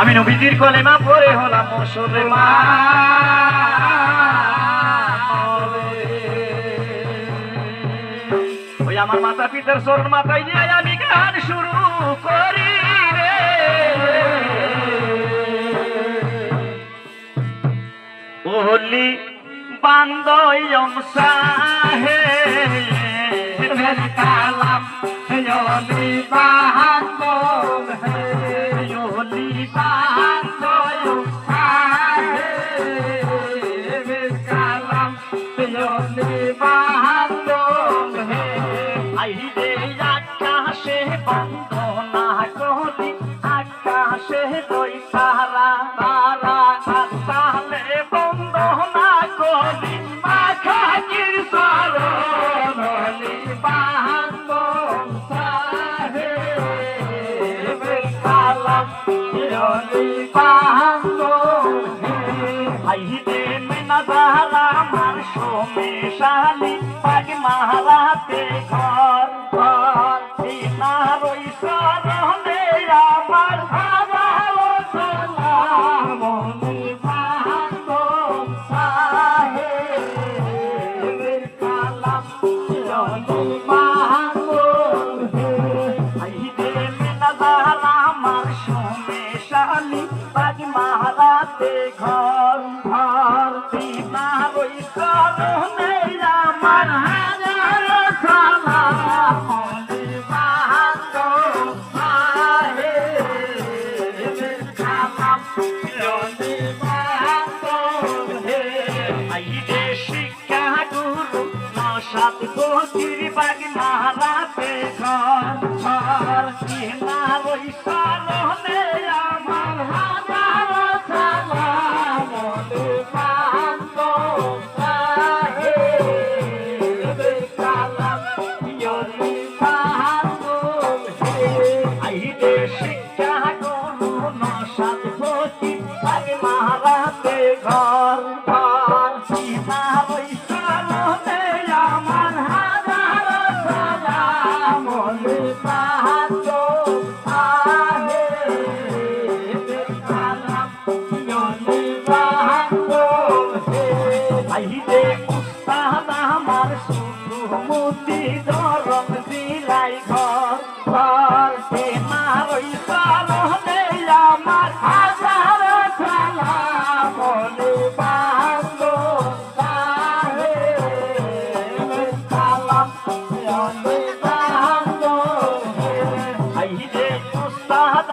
আমি নবীজির কলেমা পড়ে হলাম মুসলমান। ওই আমার মাতা পিতার চরণ মাথায় নিয়ে আমি গান শুরু করি রে। ওলি বান্দয়ম সাহে কালাম ওলি বান্দম হে ওলি বান্দয়ম সাহে কালাম ওলি বান্দম হে আইরে আকাশে বন্দনা করি আকাশে দই তারা তারা তালে বন্দনা করি মাখাকির সরণ ওলি বান্দম সাহে কালাম ওলি বান্দম হে আইরে মিনা জালা মার সোমেশালি পাগ মারাতে ঘর ঘর দিনারই সরণে আমার হাজারো সালাম ওলি বান্দম সাহে কালাম ওলি বান্দম হে আইরে মিনা জালা মার সোমেশালি পাগ মারাতে ঘর ঘর দিনারই সরণে আমার হাজারো সালাম ওলি বান্দম সাহে কালাম ওলি বান্দম হে আইরে শিক্ষা গুরু নসাদ গতির বাগ মারাতে ঘর ঘর দিনারই সরণে আমার হাজারো সালাম ওলি বান্দম সাহে কালাম ওলি বান্দম হে আইরে